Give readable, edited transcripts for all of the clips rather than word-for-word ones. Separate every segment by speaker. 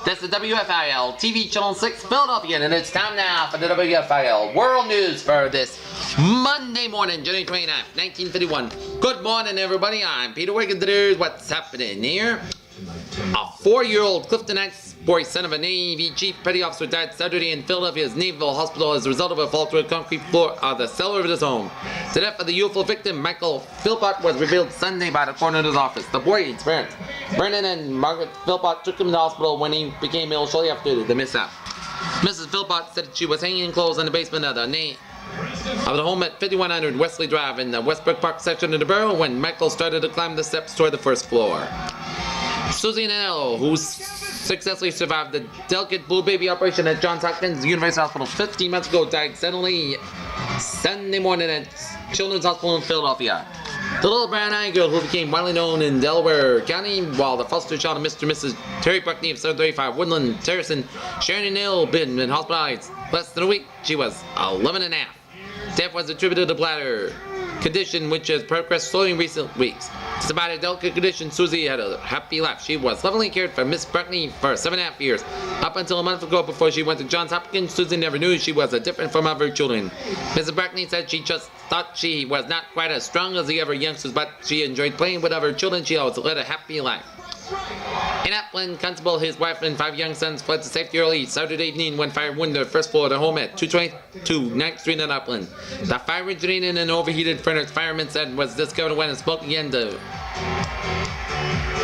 Speaker 1: This is WFIL TV Channel 6 Philadelphia, and it's time now for the WFIL World News for this Monday morning, January 29th, 1951. Good morning, everybody. I'm Peter Wiggins. Here's what's happening here. A 4-year-old Clifton Heights boy, son of a Navy Chief Petty Officer, died Saturday in Philadelphia's Naval Hospital as a result of a fall through a concrete floor of the cellar of his home. The death of the youthful victim, Michael Philpott, was revealed Sunday by the coroner's office. The boy's parents, Brendan and Margaret Philpott, took him to the hospital when he became ill shortly after the mishap. Mrs. Philpott said she was hanging clothes in the basement of the home at 5100 Wesley Drive in the Westbrook Park section of the borough when Michael started to climb the steps toward the first floor. Susie Nanello, who successfully survived the delicate blue baby operation at Johns Hopkins University Hospital 15 months ago, died suddenly Sunday morning at Children's Hospital in Philadelphia. The little brown-eyed girl who became widely known in Delaware County, while the foster child of Mr. and Mrs. Terry Buckney of 735 Woodland, Terrace, and Sharon Hill been hospitalized less than a week. She was 11 and a half. Death was attributed to bladder condition, which has progressed slowly in recent weeks. Despite a delicate condition, Susie had a happy life. She was lovingly cared for Miss Buckney for 7.5 years. Up until a month ago, before she went to Johns Hopkins, Susie never knew she was different from other children. Mrs. Buckney said she just thought she was not quite as strong as the other youngsters, but she enjoyed playing with other children. She always led a happy life. In Upland, Constable, his wife, and 5 young sons fled to safety early Saturday evening when fire wounded the first floor of their home at 222 9th Street in Upland. The fire originated in an overheated furnace, firemen said, was discovered when the smoke began to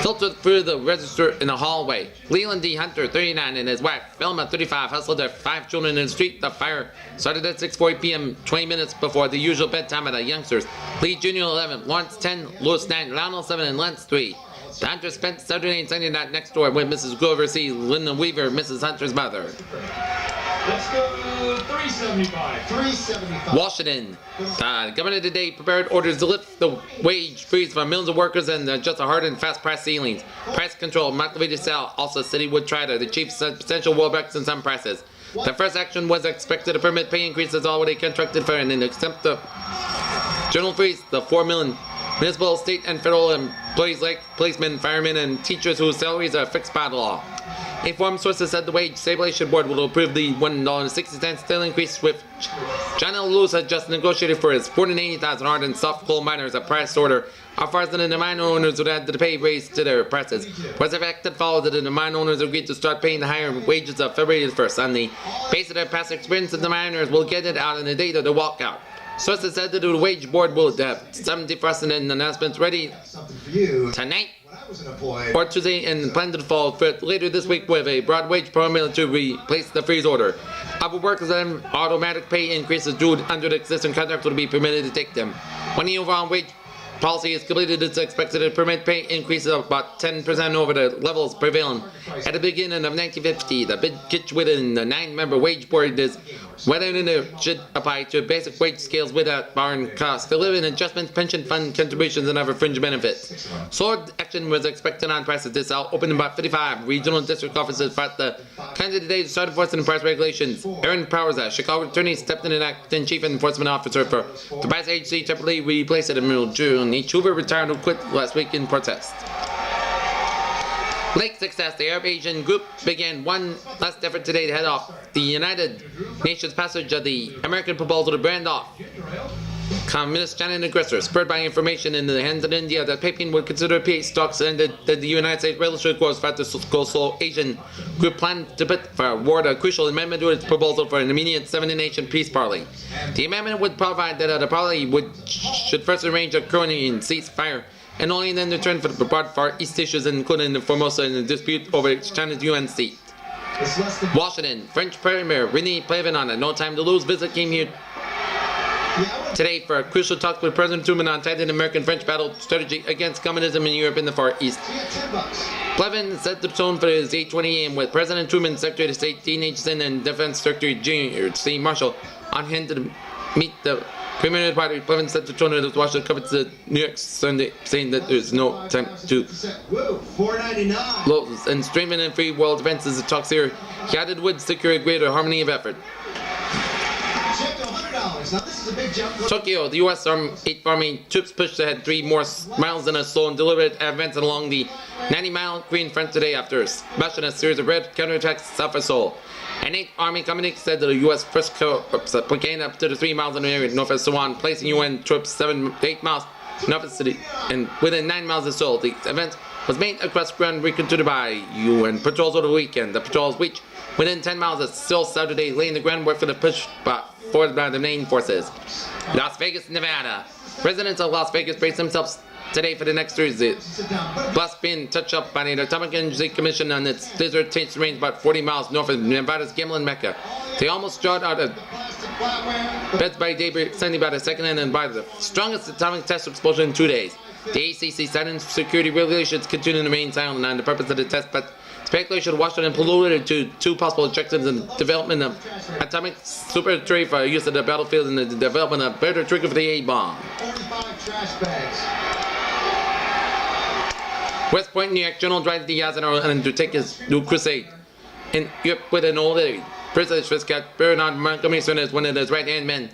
Speaker 1: filtered through the register in the hallway. Leland D. Hunter, 39, and his wife, Velma, 35, hustled their 5 children in the street. The fire started at 6:40 p.m., 20 minutes before the usual bedtime of the youngsters. Lee Jr., 11, Lawrence, 10, Lewis, 9, Lionel, 7, and Lentz, 3. The Hunter spent Saturday and Sunday night next door with Mrs. Grover C. Linda Weaver, Mrs. Hunter's mother.
Speaker 2: Let's go 375.
Speaker 1: Washington. The governor today prepared orders to lift the wage freeze for millions of workers and adjust the hard and fast price ceilings. Price control. Motivated sale also said he would try to achieve substantial rollbacks in some prices. The first action was expected to permit pay increases already contracted for and accept the general freeze. The 4 million municipal, state, and federal employees like policemen, firemen, and teachers whose salaries are fixed by the law. Informed sources said the Wage Stabilization Board will approve the $1.60 still increase, which John L. Lewis had just negotiated for his 480,000 hard and soft coal miners. A price order as far as the mine owners would add to the pay raise to their prices. Was the fact that followed that the mine owners agreed to start paying the higher wages of February 1st. On the basis of their past experience, the miners will get it out on the date of the walkout. Sources said that the wage board will have some precedent announcements ready tonight or Tuesday and plan to fall for later this week with a broad wage program to replace the freeze order. Other workers and automatic pay increases due under the existing contract will be permitted to take them. When the overall wage policy is completed, it's expected to permit pay increases of about 10% over the levels prevailing at the beginning of 1950. The bid pitch within the 9-member wage board is whether it should apply to basic wage scales without borrowing costs, the living adjustments, pension fund contributions, and other fringe benefits. Sword action was expected on prices this out, open about 55 regional district offices, but the country today started enforcing price regulations. Aaron Powers, a Chicago attorney, stepped in and acting chief enforcement officer for the price agency, temporarily replaced it in June. Each Hoover retired who quit last week in protest. Lake success. The Arab Asian group began one last effort today to head off the United Nations passage of the American proposal to brand off Communist China and aggressor, spurred by information in the hands of India that Peking would consider peace talks and that the United States relatively close fact the Coastal Asian group planned to put forward a crucial amendment to its proposal for an immediate 7-nation peace parley. The amendment would provide that the parley should first arrange a Korean ceasefire and only then return for the broad Far East issues, including the Formosa and the dispute over China's UN seat. Washington. French Premier René Plavin on a no time to lose visit came here today for a crucial talk with President Truman on tightening American-French battle strategy against communism in Europe and the Far East. Plavin set the tone for his 8:20 a.m. with President Truman, Secretary of State Dean Acheson, and Defense Secretary Junior C. Marshall on hand to meet the Premier of the party. Plavin set the tone of the Washington covered the New York Sunday, saying that there's no time to lose and strengthen and free world events as it talks here. He added would secure a greater harmony of effort.
Speaker 2: points. Now this is a big jump.
Speaker 1: Tokyo, the U.S. Army troops pushed ahead 3 more miles in a slow and deliberate advance along the 90-mile Korean front today after smashing a series of red counterattacks south of Seoul. An 8th Army company said that the U.S. first began up to the 3 miles in the area north of Suwon, placing UN troops 7 to 8 miles north of the city and within 9 miles of Seoul. The event was made across ground reconstructed by UN patrols over the weekend. The patrols reached within 10 miles of Seoul Saturday, laying the groundwork for the push forward by the main forces. Las Vegas, Nevada. Residents of Las Vegas braced themselves today for the next Thursday, plus being touched up by the Atomic Energy Commission on its desert test range about 40 miles north of Nevada's gambling mecca. They almost drawed out of beds by daybreak Sunday by the second and by the strongest atomic test explosion in 2 days. The ACC said in security regulations continue to remain silent on the purpose of the test, but speculation of Washington polluted to 2 possible objectives in the development of atomic super tray for use of the battlefield and the development of better trigger for the A-bomb.
Speaker 2: 45 trash bags.
Speaker 1: West Point, New York, General drives the Yazan and to take his new crusade. In Europe with an old lady. Princess Viscount Bernard Montgomery served as one of his right-hand men.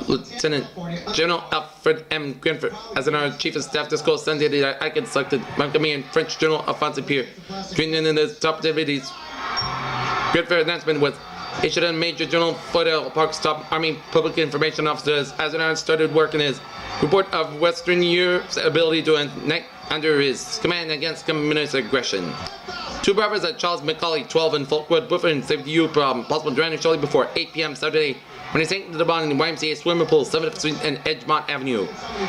Speaker 1: Lieutenant General Alfred M. Grenfell, as our Chief of Staff disclosed Sunday that I had selected Montgomery and French General Alphonse Pierre. Joining in his top activities, Grenfell's announcement was issued on Major General Fidel Park's top Army Public Information Officer as Eisenhower started work in his report of Western Europe's ability to unite under his command against communist aggression. 2 brothers at Charles McCauley, 12, and Folkwood Buffin saved you from possible drowning shortly before 8 p.m. Saturday when he sank into the bottom in the YMCA swimming pool, 7th Street and Edgemont Avenue.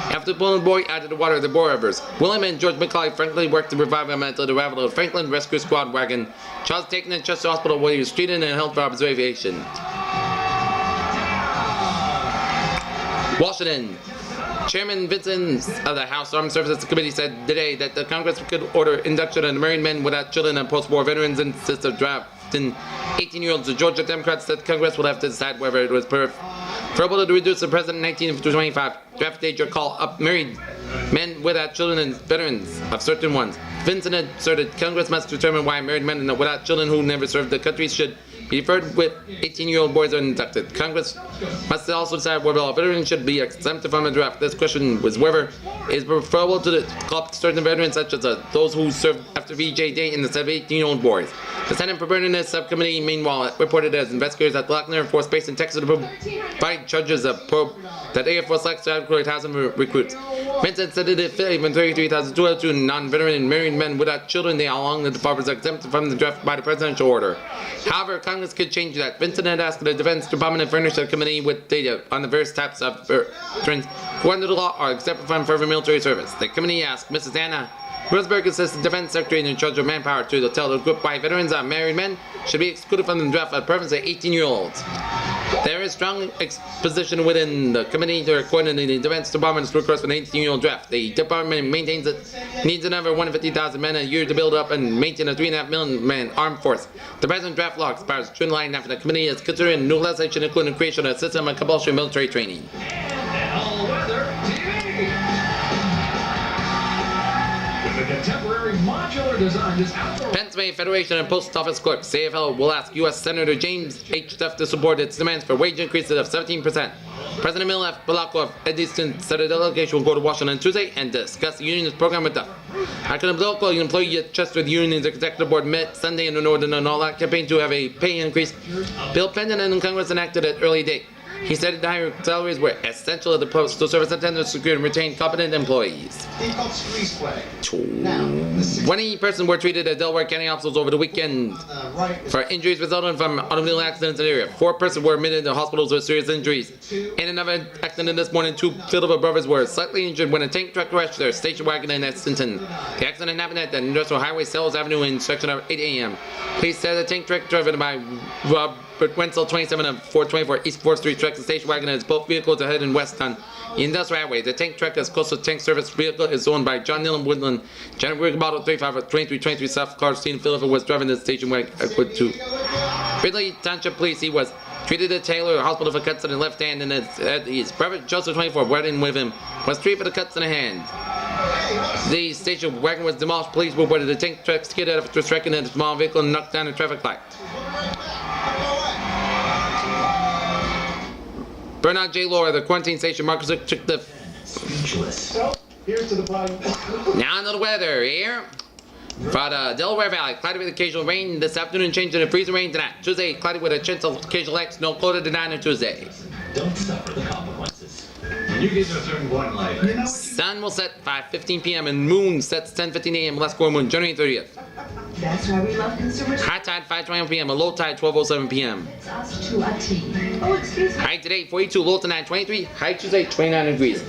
Speaker 1: After the pool and boy out of the water, the borrowers, William and George McCauley, frankly worked to revive him until the arrival of the Franklin Rescue Squad wagon. Charles taken to Chester Hospital where he was treated and held for observation. Washington. Chairman Vincent of the House Armed Services Committee said today that the Congress could order induction of married men without children and post-war veterans and insist of drafting 18-year-olds. The Georgia Democrats said Congress will have to decide whether it was preferable to reduce the president 19 to 25 draft age or call up married men without children and veterans of certain ones. Vincent asserted Congress must determine why married men without children who never served the country should be deferred with 18-year-old boys are inducted. Congress must also decide whether all veterans should be exempted from the draft. This question was whether it is preferable to call up certain veterans such as those who served after VJ Day and the 18-year-old boys. The Senate Preparedness Subcommittee, meanwhile, reported as investigators at Lochner Air Force Base in Texas provide charges of probe that Air Force lacks to adequate 1,000 recruits. Vincent said that if even 33,202 non-veteran and married men without children, they along the department are exempted from the draft by the presidential order. However, Congress could change that. Vincent had asked the Defense Department to furnish a committee with data on the various types of veterans who under the law are exempted from further military service. The committee asked Mrs. Anna Rosberg, Assistant Defense Secretary in charge of manpower, to tell the group why veterans and married men should be excluded from the draft of preference of 18-year-olds. There is strong exposition within the committee to according to the Defense Department's request for an 18-year-old draft. The department maintains it needs another 150,000 men a year to build up and maintain a 3.5 million man armed force. The present draft law expires June 9 after the committee is considering new legislation including the creation of a system of compulsory military training.
Speaker 2: Contemporary modular design is outdoor.
Speaker 1: Pennsylvania Federation of Post Office Clerks, CFL, will ask U.S. Senator James H. Duff to support its demands for wage increases of 17%. President Emil F. Balakov Edison said a delegation will go to Washington Tuesday and discuss the union's program with Duff. After the local employee at Chester, the union's executive board met Sunday in the Northern and all that campaign to have a pay increase. Bill pending and Congress enacted at early date. He said that higher salaries were essential to the postal service attendants to secure and retain competent employees. 20 persons were treated at Delaware County hospitals over the weekend for injuries resulting from automobile accidents in the area. 4 persons were admitted to hospitals with serious injuries. In another accident this morning, 2 Philadelphia brothers were slightly injured when a tank truck crashed their station wagon in Essenton. The accident happened at the Industrial Highway Sales Avenue intersection of 8 a.m. Police said the tank truck driven by Robert Wenzel, 27 of 424 East 4th Street, truck the station wagon as both vehicles are heading west on the Industrial Highway. The tank truck as coastal tank service vehicle is owned by John Neal Woodland. John Rigobado, 35 of 2323 South Clark Street in Philadelphia, was driving the station wagon to Ridley Township Police. He was treated at Taylor Hospital for cuts in the left hand, and his brother Joseph, 24, riding with him, was treated for the cuts in the hand. The station wagon was demolished. Police reported the tank truck skidded after striking at a small vehicle and knocked down a traffic light. Bernard J. Laura, the quarantine station. Marcus took the...
Speaker 2: So, here's to the bottom.
Speaker 1: Now into the weather here. For the Delaware Valley, cloudy with occasional rain this afternoon, changing to freezing rain tonight. Tuesday, cloudy with a chance of occasional light, snow closer to 9 on Tuesday.
Speaker 3: Don't suffer the consequences. When you get to a certain point in life, you know
Speaker 1: Sun will set 5:15 p.m. and moon sets 10:15 a.m. Less core moon, January 30th.
Speaker 4: That's why we love consumer.
Speaker 1: High tide 5:21 p.m. and low tide 12:07 p.m.
Speaker 4: It's us to a T. Oh, excuse me.
Speaker 1: High today 42, low tonight 23. High Tuesday 29 degrees.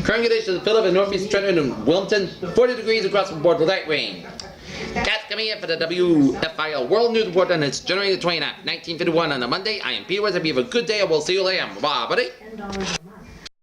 Speaker 1: Current conditions: Philadelphia, northeast Trenton, and Wilmington 40 degrees across the board with light rain. That's coming in for the WFIL World News Report, and it's January the 29th, 1951 on a Monday. I am Peter West. I hope you have a good day, and we'll see you later. Bye, buddy.